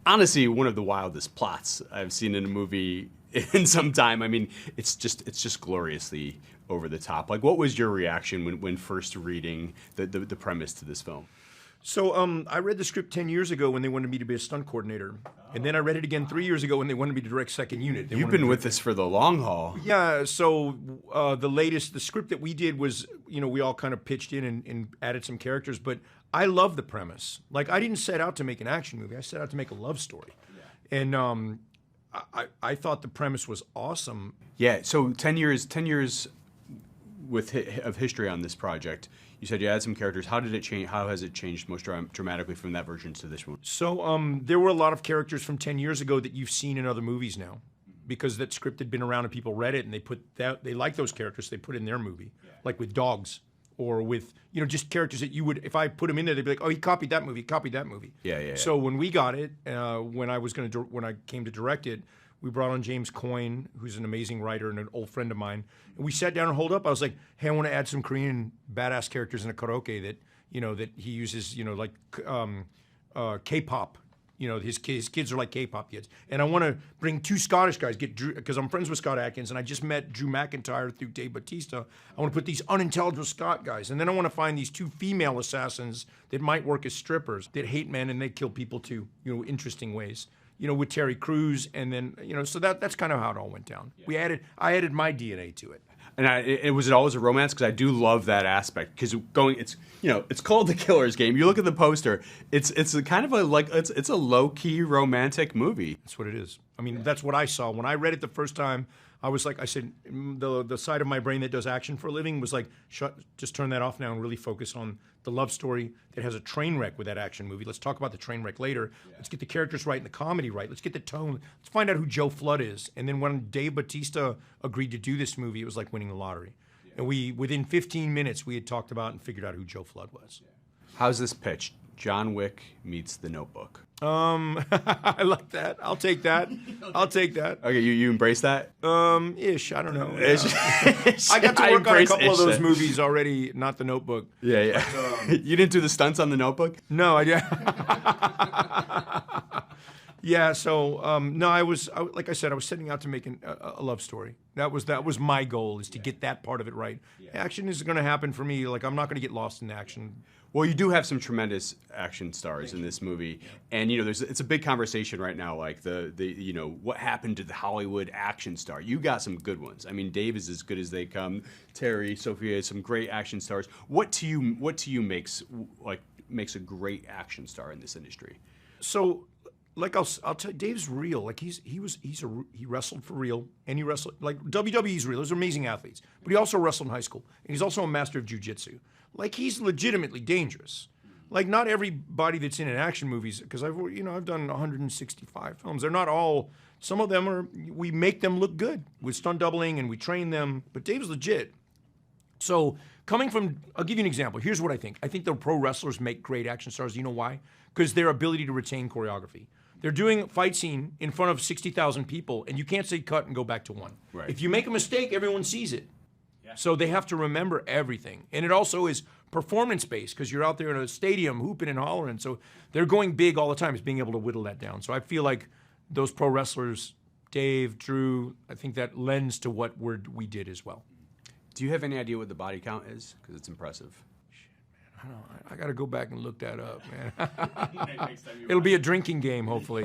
honestly one of the wildest plots I've seen in a movie in some time. I mean, it's just gloriously over the top. Like, what was your reaction when first reading the premise to this film? So I read the script 10 years ago when they wanted me to be a stunt coordinator. And then I read it again 3 years ago when they wanted me to direct second unit. You've been with this for the long haul. Yeah, so the script that we did was, we all kind of pitched in and added some characters, but I love the premise. Like, I didn't set out to make an action movie. I set out to make a love story. Yeah. And I thought the premise was awesome. Yeah, so 10 years of history on this project. You said you had some characters. How did it change? How has it changed most dramatically from that version to this one? So there were a lot of characters from 10 years ago that you've seen in other movies now, because that script had been around and people read it and they liked those characters. So they put in their movie, like with dogs or with just characters that you would, if I put them in there, they'd be like, oh, he copied that movie, Yeah. So when we got it, when I came to direct it, we brought on James Coyne, who's an amazing writer and an old friend of mine. And we sat down and holed up. I was like, hey, I want to add some Korean badass characters in a karaoke that he uses, like K-pop. His kids are like K-pop kids. And I want to bring 2 Scottish guys, because I'm friends with Scott Adkins, and I just met Drew McIntyre through Dave Bautista. I want to put these unintelligible Scott guys. And then I want to find these 2 female assassins that might work as strippers, that hate men and they kill people too, interesting ways. With Terry Crews, and then so that's kind of how it all went down. Yeah. I added my DNA to it. And was it always a romance? Because I do love that aspect. Because it's called The Killer's Game. You look at the poster, it's a kind of it's a low key romantic movie. That's what it is. I mean, that's what I saw when I read it the first time. I said, the side of my brain that does action for a living was like, just turn that off now and really focus on the love story that has a train wreck with that action movie. Let's talk about the train wreck later. Yeah. Let's get the characters right and the comedy right. Let's get the tone. Let's find out who Joe Flood is. And then when Dave Bautista agreed to do this movie, it was like winning the lottery. Yeah. And within 15 minutes, we had talked about and figured out who Joe Flood was. Yeah. How's this pitch? John Wick meets The Notebook. I like that. I'll take that. Okay, you embrace that? Ish. I don't know. I got to work on a couple of those movies already, not The Notebook. Yeah. But, you didn't do the stunts on The Notebook? No, I didn't. Yeah, so no, like I said, I was setting out to make a love story. That was my goal, is to get that part of it right. Yeah. Action is going to happen for me. Like, I'm not going to get lost in action. Well, you do have some tremendous action stars in this movie, and it's a big conversation right now. Like what happened to the Hollywood action star? You got some good ones. I mean, Dave is as good as they come. Terry, Sofia, some great action stars. What to you makes a great action star in this industry? So, like I'll tell you, Dave's real. Like he wrestled for real, and he wrestled like WWE's real. Those are amazing athletes, but he also wrestled in high school, and he's also a master of jiu-jitsu. Like, he's legitimately dangerous. Like, not everybody that's in action movies, because I've done 165 films. They're not all. Some of them we make them look good with stunt doubling, and we train them. But Dave's legit. So I'll give you an example. Here's what I think. I think the pro wrestlers make great action stars. You know why? Because their ability to retain choreography. They're doing a fight scene in front of 60,000 people, and you can't say cut and go back to one. Right. If you make a mistake, everyone sees it. Yeah. So they have to remember everything. And it also is performance-based, because you're out there in a stadium hooping and hollering. So they're going big all the time. It's being able to whittle that down. So I feel like those pro wrestlers, Dave, Drew, I think that lends to what we did as well. Do you have any idea what the body count is? Because it's impressive. I got to go back and look that up, man. It'll be a drinking game, hopefully,